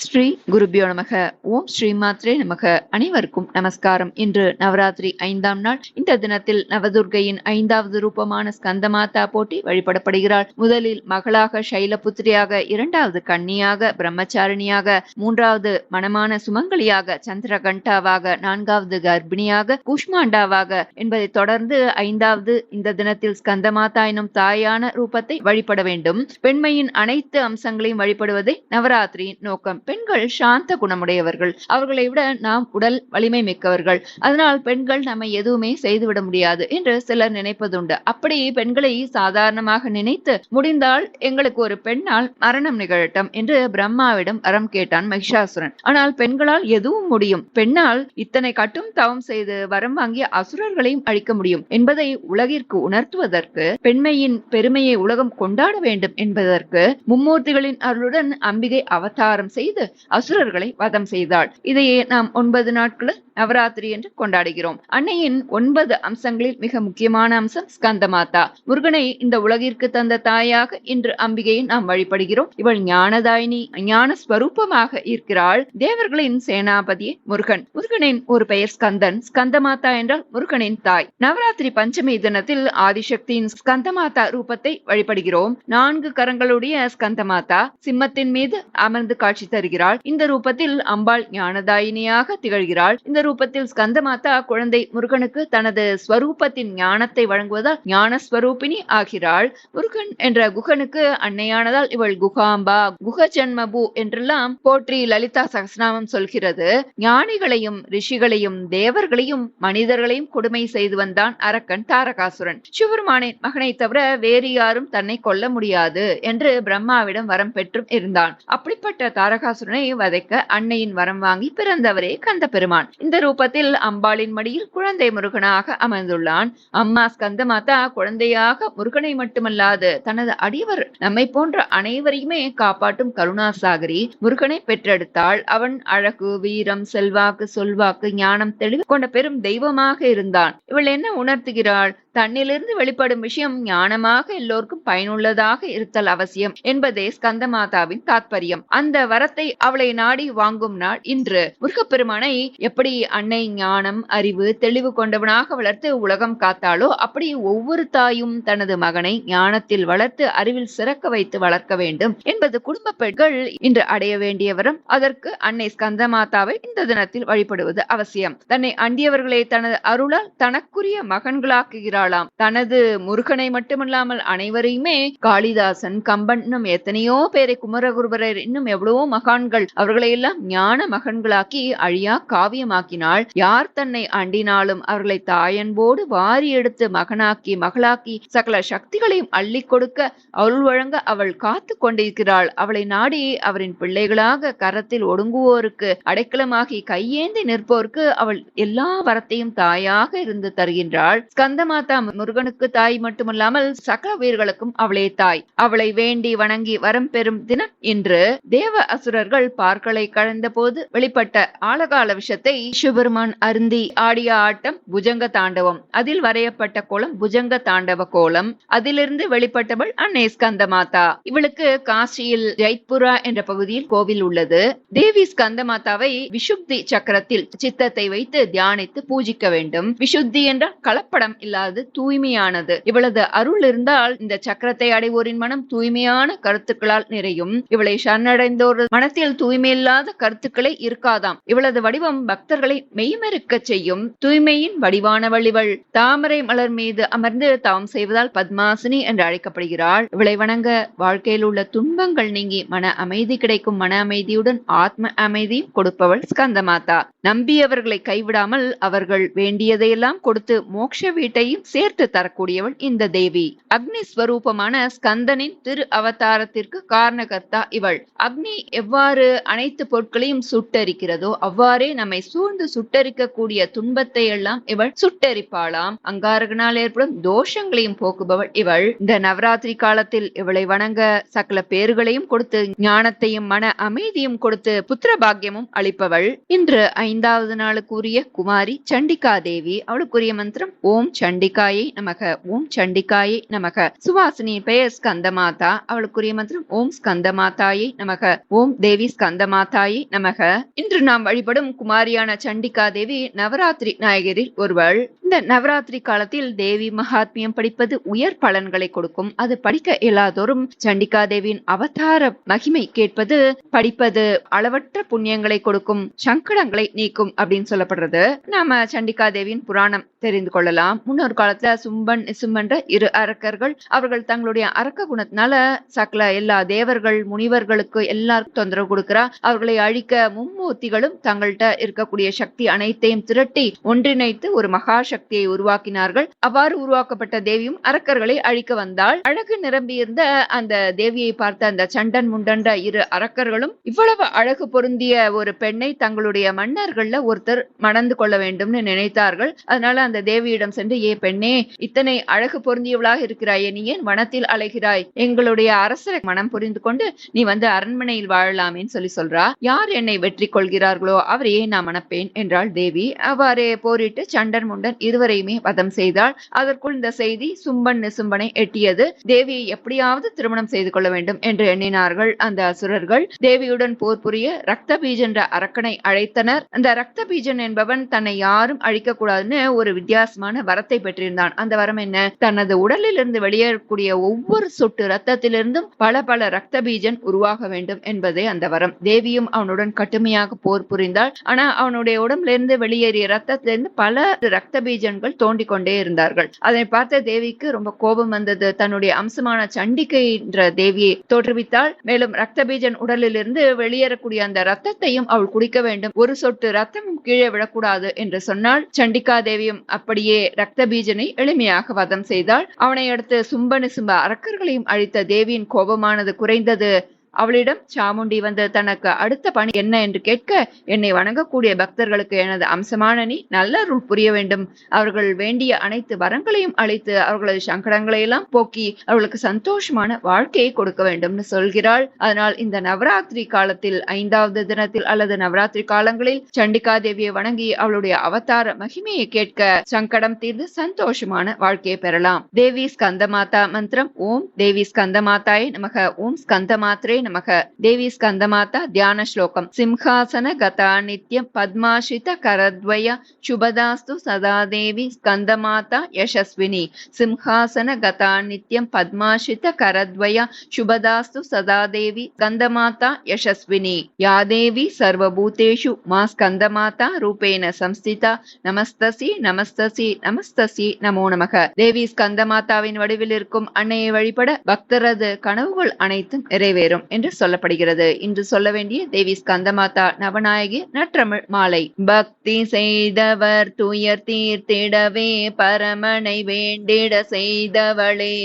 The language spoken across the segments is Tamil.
ஸ்ரீ குருபியோ நமக. ஓம் ஸ்ரீ மாத்ரே நமக. அனைவருக்கும் நமஸ்காரம். இன்று நவராத்திரி 5ஆம் நாள். இந்த தினத்தில் நவதுர்கையின் 5வது ரூபமான ஸ்கந்தமாதா போட்டி வழிபடப்படுகிறாள். முதலில் மகளாக சைலபுத்திரியாக, 2வது கன்னியாக, பிரம்மச்சாரிணியாக, 3வது மணமான சுமங்கலியாக, சந்திரகண்டாவாக, 4வது கர்ப்பிணியாக, கூஷ்மாண்டாவாக என்பதை தொடர்ந்து 5வது இந்த தினத்தில் ஸ்கந்தமாதா எனும் தாயான ரூபத்தை வழிபட வேண்டும். பெண்மையின் அனைத்து அம்சங்களையும் வழிபடுவதே நவராத்திரியின் நோக்கம். பெண்கள் சாந்த குணமுடையவர்கள். அவர்களை விட நாம் உடல் வலிமை மிக்கவர்கள். அதனால் பெண்கள் நம்மை எதுவுமே செய்துவிட முடியாது என்று சிலர் நினைப்பதுண்டு. அப்படி பெண்களை சாதாரணமாக நினைத்து, முடிந்தால் எங்களுக்கு ஒரு பெண்ணால் மரணம் நிகழட்டும் என்று பிரம்மாவிடம் வரம் கேட்டான் மகிஷாசுரன். ஆனால் பெண்களால் எதுவும் முடியும். பெண்ணால் இத்தனை கட்டும் தவம் செய்து வரம் வாங்கிய அசுரர்களையும் அழிக்க முடியும் என்பதை உலகிற்கு உணர்த்துவதற்கு, பெண்மையின் பெருமையை உலகம் கொண்டாட வேண்டும் என்பதற்கு மும்மூர்த்திகளின் அருளுடன் அம்பிகை அவதாரம் செய்து அசுரர்களை வதம் செய்தாள். இதையே நாம் 9 நாட்கள் நவராத்திரி என்று கொண்டாடுகிறோம். அன்னையின் 9 அம்சங்களில் மிக முக்கியமான அம்சம் ஸ்கந்தமாதா. முருகனை இந்த உலகிற்கு தந்த தாயாக இன்று அம்பிகையை நாம் வழிபடுகிறோம். இவள் ஞானதாயினி, ஞான ஸ்வரூபமாக இருக்கிறாள். தேவர்களின் சேனாபதி முருகன். முருகனின் ஒரு பெயர் ஸ்கந்தன். ஸ்கந்தமாதா என்றால் முருகனின் தாய். நவராத்திரி பஞ்சமி தினத்தில் ஆதிசக்தியின் ஸ்கந்தமாதா ரூபத்தை வழிபடுகிறோம். 4 கரங்களுடைய ஸ்கந்தமாதா சிம்மத்தின் மீது அமர்ந்து காட்சி தருகிறாள். இந்த ரூபத்தில் அம்பாள் ஞானதாயினியாக திகழ்கிறாள். இந்த ரூபத்தில் ஸ்கந்தமாதா குழந்தை முருகனுக்கு தனது ஸ்வரூபத்தின் ஞானத்தை வழங்குவதால் ஞானஸ்வரூபிணி ஆகிறாள். முருகன் என்ற குகனுக்கு அன்னையானதால் இவள் குகாம்பா, குக ஜன்மபு என்றெல்லாம் போற்றி லலிதா சகஸ்ரநாமம் சொல்கிறது. ஞானிகளையும் ரிஷிகளையும் தேவர்களையும் மனிதர்களையும் கொடுமை செய்து வந்தான் அரக்கன் தாரகாசுரன். சிவபெருமானின் மகனை தவிர வேறு யாரும் தன்னை கொல்ல முடியாது என்று பிரம்மாவிடம் வரம் பெற்றும் இருந்தான். அப்படிப்பட்ட தாரகாசுரனை வதைக்க அன்னையின் வரம் வாங்கி பிறந்தவரே கந்த பெருமான். இந்த ரூபத்தில் அம்பாளின் மடியில் குழந்தை முருகனாக அமர்ந்துள்ளான். அம்மா ஸ்கந்தமாதா குழந்தையாக முருகனை மட்டுமல்லாது தனது அடியவர் நம்மை போன்ற அனைவரையுமே காப்பாற்றும் கருணாசாகரி. முருகனை பெற்றெடுத்தாள். அவன் அழகு, வீரம், செல்வாக்கு, சொல்வாக்கு, ஞானம், தெளிவு கொண்ட பெரும் தெய்வமாக இருந்தான். இவள் என்ன உணர்த்துகிறாள்? தன்னிலிருந்து வெளிப்படும் விஷயம் ஞானமாக எல்லோருக்கும் பயனுள்ளதாக இருத்தல் அவசியம் என்பதே ஸ்கந்தமாதாவின் தாத்பரியம். அந்த வரத்தை அவளை நாடி வாங்கும் நாள் இன்று. முருகப்பெருமானை எப்படி அன்னை ஞானம், அறிவு, தெளிவு கொண்டவனாக வளர்த்து உலகம் காத்தாளோ அப்படி ஒவ்வொரு தாயும் தனது மகனை ஞானத்தில் வளர்த்து அறிவில் சிறக்க வைத்து வளர்க்க வேண்டும் என்பது குடும்ப பெண்கள் இன்று அடைய வேண்டிய வரம். அதற்கு அன்னை ஸ்கந்தமாதாவை இந்த தினத்தில் வழிபடுவது அவசியம். தன்னை அண்டியவர்களை தனது அருளால் தனக்குரிய மகன்களாக்குகிறாள். தனது முருகனை மட்டுமல்லாமல் அனைவரையுமே, காளிதாசன், கம்பன், இன்னும் எத்தனையோ பேரை, குமரகுருபரர், இன்னும் எவ்வளவோ மகான்கள், அவர்களை எல்லாம் ஞான மகன்களாக்கி அழியா காவியமாக்கினாள். யார் தன்னை அண்டினாலும் அவர்களை தாயன்போடு வாரி எடுத்து மகனாக்கி மகளாக்கி சகல சக்திகளையும் அள்ளி கொடுக்க அருள் வழங்க அவள் காத்து கொண்டிருக்கிறாள். அவளை நாடி அவரின் பிள்ளைகளாக கரத்தில் ஒடுங்குவோருக்கு அடைக்கலமாகி கையேந்தி நிற்போருக்கு அவள் எல்லா வரத்தையும் தாயாக இருந்து தருகின்றாள். ஸ்கந்தமாதா முருகனுக்கு தாய் மட்டுமல்லாமல் சகல உயிர்களுக்கும் அவளே தாய். அவளை வேண்டி வணங்கி வரம் பெறும் தினம் இன்று. தேவ அசுரர்கள் பார்க்களை கழந்த போது வெளிப்பட்ட ஆழகால விஷத்தை சிவபெருமான் அருந்தி ஆடிய ஆட்டம் புஜங்க தாண்டவம். அதில் வரையப்பட்ட கோலம் புஜங்க தாண்டவ கோலம். அதிலிருந்து வெளிப்பட்டவள் அன்னை ஸ்கந்தமாதா. இவளுக்கு காசியில் ஜெய்த்புரா என்ற பகுதியில் கோவில் உள்ளது. தேவி ஸ்கந்தமாதாவை விசுத்தி சக்கரத்தில் சித்தத்தை வைத்து தியானித்து பூஜிக்க வேண்டும். விசுத்தி என்றால் கலப்படம் இல்லாது தூய்மையானது. இவளது அருள் இருந்தால் இந்த சக்கரத்தை அடைவோரின் மனம் தூய்மையான கருத்துக்களால் நிறையும். இவளை சரணடைந்தோர் மனத்தில் தூய்மையில்லாத கருத்துக்களை இருக்காதாம். இவளது வடிவம் பக்தர்களை மெய்மறுக்க செய்யும். தூய்மையின் வடிவானவள் இவள். தாமரை மலர் மீது அமர்ந்து தவம் செய்வதால் பத்மாசினி என்று அழைக்கப்படுகிறாள். இவளை வணங்க வாழ்க்கையில் உள்ள துன்பங்கள் நீங்கி மன அமைதி கிடைக்கும். மன அமைதியுடன் ஆத்ம அமைதியும் கொடுப்பவள் ஸ்கந்தமாதா. நம்பியவர்களை கைவிடாமல் அவர்கள் வேண்டியதையெல்லாம் கொடுத்து மோட்ச வீட்டையும் சேர்த்து தரக்கூடியவள் இந்த தேவி. அக்னி ஸ்வரூபமான ஸ்கந்தனின் திரு அவதாரத்திற்கு காரணகர்த்தா இவள். அக்னி எவ்வாறு அனைத்து பொருட்களையும் சுட்டரிக்கிறதோ அவ்வாறே நம்மை சூழ்ந்து சுட்டரிக்கக்கூடிய துன்பத்தை எல்லாம் இவள் சுட்டரிப்பாளாம். அங்காரகனால் ஏற்படும் தோஷங்களையும் போக்குபவள் இவள். இந்த நவராத்திரி காலத்தில் இவளை வணங்க சகல பேறுகளையும் கொடுத்து ஞானத்தையும் மன அமைதியும் கொடுத்து புத்திர பாக்கியமும் அளிப்பவள். இன்று 5வது நாளுக்குரிய குமாரி சண்டிகா தேவி. அவளுக்குரிய மந்திரம் ஓம் சண்டிகா சண்டிகாயை நமக. ஓம் சண்டிகாயை நமக. சுவாசினியின் பெயர் ஸ்கந்தமாதா. அவளுக்குரிய மந்திரம் ஓம் ஸ்கந்தமாதாயை நமக. ஓம் தேவி ஸ்கந்தமாதாயை நமக. இன்று நாம் வழிபடும் குமாரியான சண்டிகா தேவி நவராத்திரி நாயகரில் ஒருவள். இந்த நவராத்திரி காலத்தில் தேவி மகாத்மியம் படிப்பது உயர் பலன்களை கொடுக்கும். அது படிக்க இயலாதோரும் சண்டிகா தேவியின் அவதார மகிமை கேட்பது படிப்பது அளவற்ற புண்ணியங்களை கொடுக்கும், சங்கடங்களை நீக்கும் அப்படின்னு சொல்லப்படுறது. நாம சண்டிகா தேவியின் புராணம் தெரிந்து கொள்ளலாம். முன்னொரு காலத்துல சும்பன் நிசும்பன்ற இரு அரக்கர்கள், அவர்கள் தங்களுடைய அரக்க குணத்தினால சகல எல்லா தேவர்கள் முனிவர்களுக்கு எல்லாருக்கும் தொந்தரவு கொடுக்கிறா. அவர்களை அழிக்க மும்மூர்த்திகளும் தங்கள்கிட்ட இருக்கக்கூடிய சக்தி அனைத்தையும் திரட்டி ஒன்றிணைத்து ஒரு மகா சக்தியை உருவாக்கினார்கள். அவ்வாறு உருவாக்கப்பட்ட தேவியும் அரக்கர்களை அழிக்க வந்தாள். அழகு நிரம்பியிருந்த அந்த தேவியை பார்த்த அந்த சண்டன் முண்டன்ற இரு அரக்கர்களும் இவ்வளவு அழகு பொருந்திய ஒரு பெண்ணை தங்களுடைய மன்னர்கள்ல ஒருத்தர் மணந்து கொள்ள வேண்டும்னு நினைத்தார்கள். அதனால அந்த தேவியிடம் சென்று, ஏ பெண்ணே, இத்தனை அழகு பொருந்தியவளாக இருக்கிறாயே, நீ ஏன் வனத்தில் அலைகிறாய்? எங்களுடைய அரசரை மனம் புரிந்து கொண்டு நீ வந்து அரண்மனையில் வாழலாமேன்னு சொல்றா. யார் என்னை வெற்றி கொள்கிறார்களோ அவரையே நான் மணப்பேன் என்றாள் தேவி. அவ்வாறே போரிட்டு சண்டன் முண்டன் இருவரையுமே வதம் செய்தாள். அதற்குள் இந்த செய்தி சும்பன் நிசும்பனை எட்டியது. தேவியை எப்படியாவது திருமணம் செய்து கொள்ள வேண்டும் என்று எண்ணினார்கள் அந்த அசுரர்கள். தேவியுடன் போர் புரிய ரக்த பீஜன் என்ற அரக்கனை அழைத்தனர். அந்த ரக்த பீஜன் என்பவன் தன்னை யாரும் அழிக்க கூடாதுன்னு ஒரு வித்தியாசமான வரத்தை பெற்றிருந்தான். அந்த வரம் என்ன? தனது உடலில் இருந்து வெளியேறக்கூடிய ஒவ்வொரு சொட்டு ரத்தத்திலிருந்தும் பல பல ரக்த பீஜன் உருவாக வேண்டும் என்பதே அந்த வரம். தேவியும் அவனுடன் கடுமையாக போர் புரிந்தாள். ஆனா அவனுடைய உடம்புல இருந்து வெளியேறிய ரத்தத்திலிருந்து பல ரக்த பீஜன்கள் தோண்டிக் கொண்டே இருந்தார்கள். அதனை பார்த்த தேவிக்கு ரொம்ப கோபம் வந்தது. தன்னுடைய அம்சமான சண்டிகை என்ற தேவியை தோற்றுவித்தாள். மேலும் ரக்த பீஜன் உடலில் இருந்து வெளியேறக்கூடிய அந்த ரத்தத்தையும் அவள் குடிக்க வேண்டும், ஒரு சொட்டு ரத்தமும் கீழே விடக்கூடாது என்று சொன்னாள். சண்டிகா தேவியும் அப்படியே ரக்த பீஜனை எளிமையாக வதம் செய்தாள். அவனை அடுத்து சும்ப நிசும்ப அரக்கர்களையும் அழித்த தேவியின் கோபமானது குறைந்தது. அவளிடம் சாமுண்டி வந்து தனக்கு அடுத்த பணி என்ன என்று கேட்க, என்னை வணங்கக்கூடிய பக்தர்களுக்கு எனது அம்சமான நீ நல்ல அருள் புரிய வேண்டும், அவர்கள் வேண்டிய அனைத்து வரங்களையும் அளித்து அவர்களது சங்கடங்களை எல்லாம் போக்கி அவர்களுக்கு சந்தோஷமான வாழ்க்கையை கொடுக்க வேண்டும்னு சொல்கிறாள். அதனால் இந்த நவராத்திரி காலத்தில் 5வது தினத்தில் அல்லது நவராத்திரி காலங்களில் சண்டிகா தேவியை வணங்கி அவளுடைய அவதார மகிமையை கேட்க சங்கடம் தீர்ந்து சந்தோஷமான வாழ்க்கையை பெறலாம். தேவி ஸ்கந்தமாதா மந்திரம் ஓம் தேவி ஸ்கந்தமாதாயை நமக. ஓம் ஸ்கந்தமாத்ரே நமக. தேவி ஸ்கந்தமாதா தியான ஸ்லோகம். சிம்ஹாசன கதா நித்யம் பத்மாஷித கரத்வய சுபதாஸ்து சதா தேவி ஸ்கந்தமாதா யசஸ்வினி. சிம்ஹாசன கதா நித்யம் பத்மாஷித கரத்வய சுபதாஸ்து சதா தேவி ஸ்கந்தமாதா யசஸ்வினி. யா தேவி சர்வபூதேஷு மா ஸ்கந்தமாதா ரூபேன சம்ஸ்திதா நமஸ்தசி நமஸ்தசி நமஸ்தசி நமோ நமக. தேவி ஸ்கந்தமாதாவின் வடிவில் இருக்கும் அன்னையை வழிபட பக்தரது கனவுகள் அனைத்தும் நிறைவேறும் என்று சொல்லப்படுகிறது. இன்று சொல்ல வேண்டிய தேவி ஸ்கந்தமாதா நவநாயகி நற்றமிழ் மாலை. பக்தி செய்தவர் துயர் தீர்த்திடவே பரமனை வேண்டிட செய்தவளே,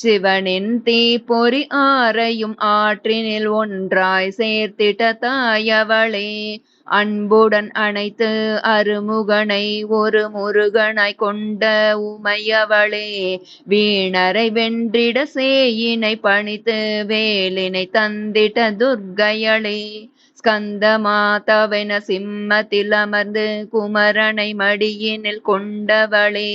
சிவனின் தீப்பொறி ஆரையும் ஆற்றினில் ஒன்றாய் சேர்த்திட்ட தாயவளே, அன்புடன் அணைத்து அருமுகனை ஒரு முருகனாய் கொண்ட உமையவளே, வீணரை வென்றிட சேயினை பணித்து வேலினை தந்திட்ட துர்க்கையளே, ஸ்கந்தமாதாவென சிம்மத்தில் அமர்ந்து குமரனை மடியினில் கொண்டவளே,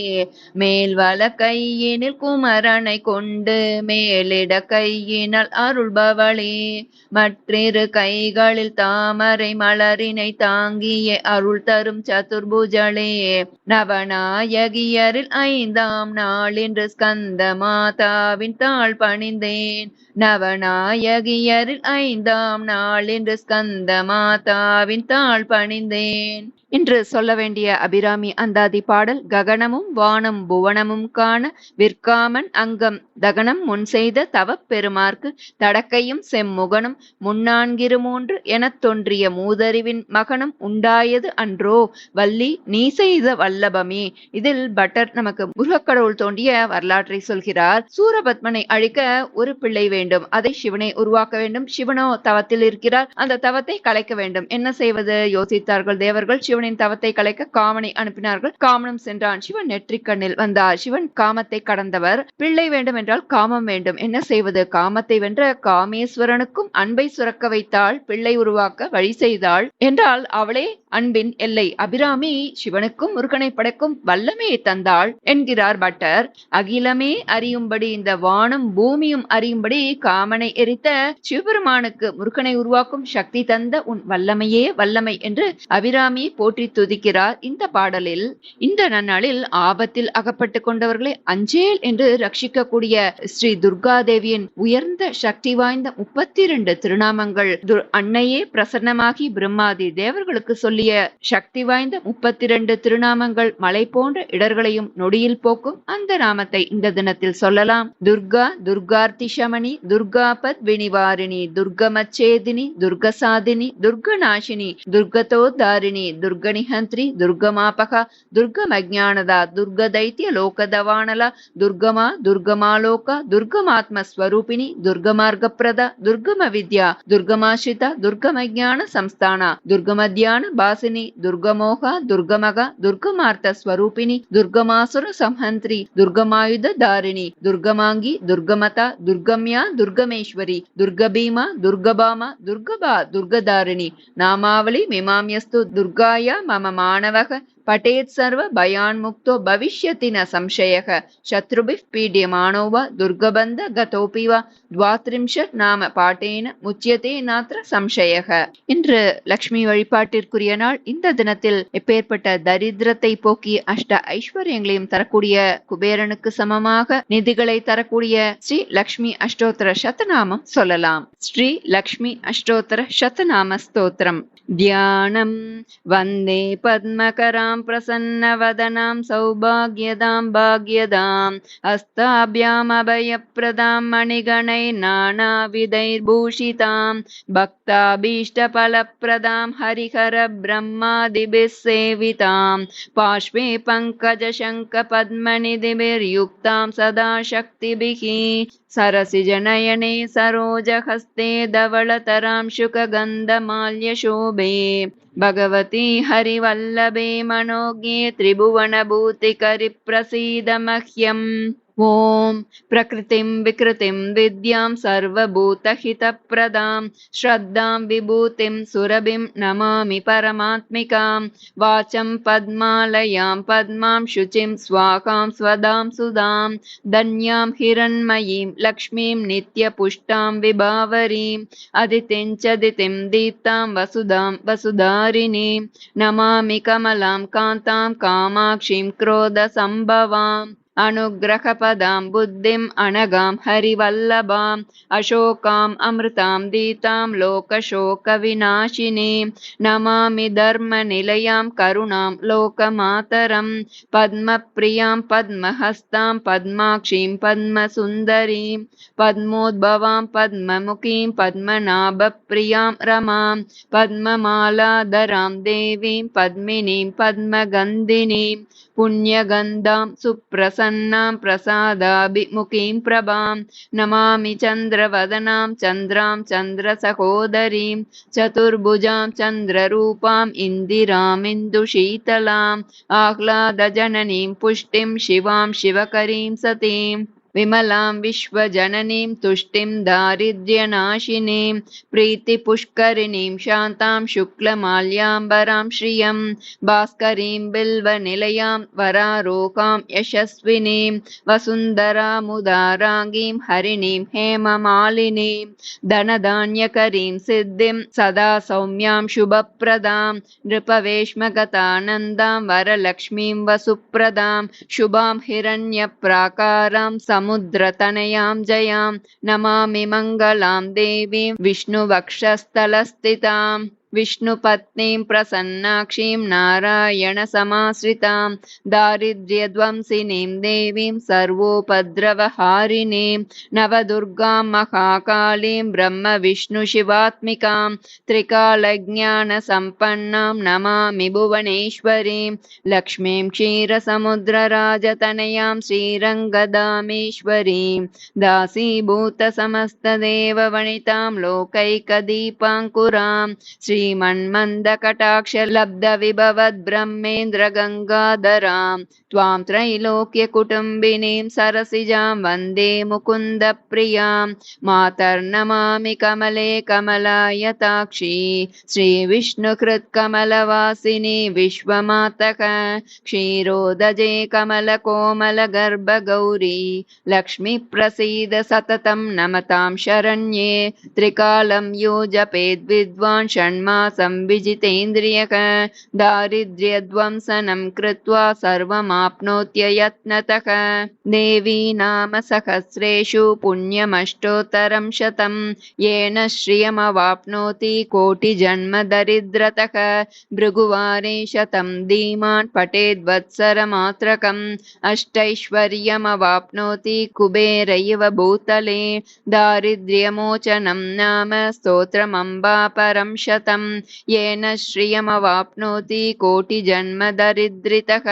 மேல்வல கையினில் குமரனை கொண்டு மேலிட கையினால் அருள்பவளே, மற்றிரு கைகளில் தாமரை மலரினை தாங்கிய அருள் தரும் சதுர்புஜளே, நவநாயகியரில் 5ஆம் நாள் இன்று ஸ்கந்தமாதாவின் தாழ் பணிந்தேன், நவநாயகியரில் 5ஆம் நாள் இன்று ஸ்கந்தமாதாவின் தாழ் பணிந்தேன் என்று சொல்ல வேண்டிய அபிராமி அந்தாதி பாடல். ககனமும் வானம் புவனமும் காண விற்காமன் அங்கம் தகனம் முன் செய்த தவப் பெருமார்க்கு தடக்கையும் செம்முகனும் முன்னான்கிரு 3 எனத் தோன்றிய மூதறிவின் மகனும் உண்டாயது அன்றோ வள்ளி நீ செய்த வல்லபமே. இதில் பட்டர் நமக்கு முருகக்கடவுள் தோன்றிய வரலாற்றை சொல்கிறார். சூரபத்மனை அழிக்க ஒரு பிள்ளை வேண்டும், அதை சிவனை உருவாக்க வேண்டும். சிவனோ தவத்தில் இருக்கிறார், அந்த தவத்தை கலைக்க வேண்டும். என்ன செய்வது யோசித்தார்கள் தேவர்கள். சிவனின் தவத்தை கலைக்க காமனை அனுப்பினார்கள். காமனும் சென்றான். சிவன் நெற்றிக்கண்ணில் வந்தார். சிவன் காமத்தை கடந்தவர். பிள்ளை வேண்டும் என்றால் காமம் வேண்டும். என்ன செய்வது? காமத்தை வென்ற காமேஸ்வரனுக்கும் அன்பை சுரக்க வைத்தாள், பிள்ளை உருவாக்க வழி செய்தாள் என்றால் அவளே அன்பின் எல்லை. அபிராமி சிவனுக்கும் முருகனை படைக்கும் வல்லமையை தந்தாள் என்கிறார் பட்டர். அகிலமே அறியும்படி, இந்த வானும் பூமியும் அறியும்படி காமனை எரித்த சிவபெருமானுக்கு முருகனை உருவாக்கும் சக்தி தந்த உன் வல்லமையே வல்லமை என்று அபிராமியை போற்றி துதிக்கிறார் இந்த பாடலில். இந்த நன்னாளில் ஆபத்தில் அகப்பட்டு கொண்டவர்களை அஞ்சேல் என்று ரட்சிக்கக்கூடிய ஸ்ரீ துர்காதேவியின் உயர்ந்த சக்தி வாய்ந்த 32 திருநாமங்கள், அன்னையே பிரசன்னமாகி பிரம்மாதி தேவர்களுக்கு சொல்லிய சக்தி வாய்ந்த 32 திருநாமங்கள் மலை போன்ற இடர்களையும் நொடியில் போக்கும் அந்த நாமத்தை இந்த தினத்தில் சொல்லலாம். துர்கா, துர்கார்த்தி சமணி, துர்காபத் வினிவாரிணி, துர்கமச்சேதினி, துர்கசாதினி, துர்கநாசினி, துர்கதோத்தாரிணி, துர்கநிஹந்திரி, துர்கமாபகா, துர்கமஜானதா, துர்கதைத்ய லோகதவானல, துர்கமா, துர்கமாலோக, துர்கமாத்மஸ்வரூபிணி, துர்கமார்கப்ரதா, துர்கம வித்யா, துர்கமாஸ்ரிதா, துர்கமஜான சம்ஸ்தானா, துர்கமத்யான பாசினி, துர்கமோக, துர்கமக, துர்கமார்த்த ஸ்வரூபிணி, துர்கமாசுர சம்ஹந்திரி, துர்கமாயுத தாரிணி, துர்கமாங்கி, துர்கமதா, துர்கம்யா, துர்கமேஸ்வரி, துர்கபீமா, துர்கபாமா, துர்கபா, துர்கதாரிணி. நாமாவளி மிமாம்யஸ்து துர்காயா மம மாணவக பட்டேத் சர்வ பயான் முக்தோ பவிஷ்யதி ந சம்சயக சத்ருபிப் பீட்யமானோ வா துர்கபந்த கதோபி வா த்வாத்ரிம்ஷத் நாம பாட்டேன முச்சியதே நாத்ர சம்சயக. இன்று லக்ஷ்மி வழிபாட்டிற்குரிய நாள். இந்த தினத்தில் எப்பேற்பட்ட தரித்திரத்தை போக்கி அஷ்ட ஐஸ்வர்யங்களையும் தரக்கூடிய குபேரனுக்கு சமமாக நிதிகளை தரக்கூடிய ஸ்ரீ லக்ஷ்மி அஷ்டோத்திர சதநாமம் சொல்லலாம். ஸ்ரீ லக்ஷ்மி அஷ்டோத்திர சதநாம ஸ்தோத்திரம். தியானம் வந்தே பத்மகராம் பிரசன்னவதனாம் சௌபாக்யதாம் பாக்யதாம் ஹஸ்தாபியாம் அபயப்ரதாம் மணிகணை நானாவிதைர்பூஷிதாம் பக்தாபீஷ்டபலப்ரதாம் ஹரிஹர பிரம்மாதிபிஸ் சேவிதாம் பார்ஷ்வே பங்கஜ சங்க பத்மநிதிபிர்யுக்தாம் சதா சக்திபிஹி सरसिजनयने सरोजहस्ते धवलतरां शुकगन्धमाल्यशोभे भगवती हरिवल्लभे मनोज्ञे त्रिभुवनभूतिकरिप्रसीद मह्यम्. ओम प्रकृतिं विकृतिं विद्यां सर्वभूतहितप्रदां श्रद्धां विभूतिं सुरभिं नमामि परमात्मिकां. वाचं पद्मालयां पद्मां शुचिं स्वाहां स्वदां सुधां धन्यां हिरण्मयीं लक्ष्मीं नित्यपुष्टां विभावरीं अदितिं च दितिं दीप्तां वसुधां वसुधारिणीं. नमामि कमलां कान्तां कामाक्षीं क्रोधसम्भवां अनुग्रहपदां बुद्धिं अनगां हरिवल्लभां अशोकां अमृतां दीतां लोकशोकविनाशिनीं. नमामि धर्मनिलयां करुणां लोकमातरं पद्मप्रियां पद्महस्तां पद्माक्षीं पद्मसुन्दरीं पद्मोद्भवां पद्ममुखीं पद्मनाभप्रियां रमां पद्ममालाधरां देवीं पद्मिनीं पद्मगन्धिनीं पुण्यगन्धां सुप्रसन्नां प्रसादाभिमुखीं प्रभां. नमामि चन्द्रवदनां चन्द्रां चन्द्रसहोदरीं चतुर्भुजां चन्द्ररूपां इन्दिरामिन्दुशीतलाम् आह्लादजननीं पुष्टिं शिवां शिवकरीं सतीं. विमलां विश्वजननीं तुष्टिं दारिद्र्यनाशिनीं प्रीतिपुष्करिणीं शान्तां शुक्लमाल्याम्बरां श्रियं भास्करीं बिल्वनिलयां वरारोगां यशस्विनीं वसुन्धरामुदाराङ्गीं हरिणीं हेममालिनीं धनधान्यकरीं सिद्धिं सदा सौम्यां शुभप्रदां नृपवेश्मगतानन्दां वरलक्ष्मीं वसुप्रदां शुभां हिरण्यप्राकारां समुद्रतनयां जयां. नमामि मङ्गलां देवीं विष्णुवक्षस्थलस्थितां विष्णुपत्नीं प्रसन्नाक्षीं नारायणसमाश्रितां दारिद्र्यध्वंसिनीं देवीं सर्वोपद्रवहारिणीं नवदुर्गां महाकालीं ब्रह्मविष्णुशिवात्मिकां त्रिकालज्ञानसम्पन्नां नमामि भुवनेश्वरीं लक्ष्मीं क्षीरसमुद्रराजतनयां श्रीरङ्गदामेश्वरीं दासीभूतसमस्तदेववनितां लोकैकदीपाङ्कुरां श्री श्रीमन्मन्दकटाक्षलब्धविभवद्ब्रह्मेन्द्रगङ्गाधरां त्वां त्रैलोक्यकुटुम्बिनीं सरसिजां वन्दे मुकुन्दप्रियां मातर्नमामि कमले कमलायताक्षी श्रीविष्णुकृत्कमलवासिनी विश्वमातः क्षीरोदजे कमलकोमलगर्भगौरी लक्ष्मीप्रसीद सततं नमतां शरण्ये त्रिकालं यो जपेद्विद्वान् षण्मासं विजितेन्द्रियः दारिद्र्यध्वंसनं कृत्वा सर्वमाप्नोत्ययत्नतः देवी नाम सहस्रेषु पुण्यमष्टोत्तरं शतं येन श्रियमवाप्नोति कोटिजन्म दरिद्रतः भृगुवारे शतं धीमान् पठेद्वत्सरमात्रकम् अष्टैश्वर्यमवाप्नोति कुबेरैव भूतले दारिद्र्यमोचनं नाम स्तोत्रमम्बापरं शतं येन श्रियमवाप्नोति कोटिजन्म दरिद्रितः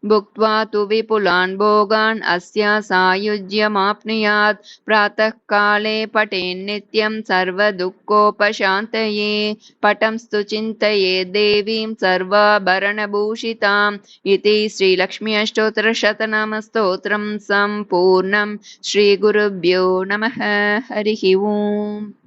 भुक्त्वा तु विपुलान् भोगान् अस्या सायुज्यमाप्नुयात् प्रातःकाले पठेन्नित्यं सर्वदुःखोपशान्तये पटंस्तु चिन्तये देवीं सर्वाभरणभूषिताम् इति श्रीलक्ष्मी अष्टोत्तरशतनामस्तोत्रं सम्पूर्णं। श्रीगुरुभ्यो नमः। हरिः ओम्।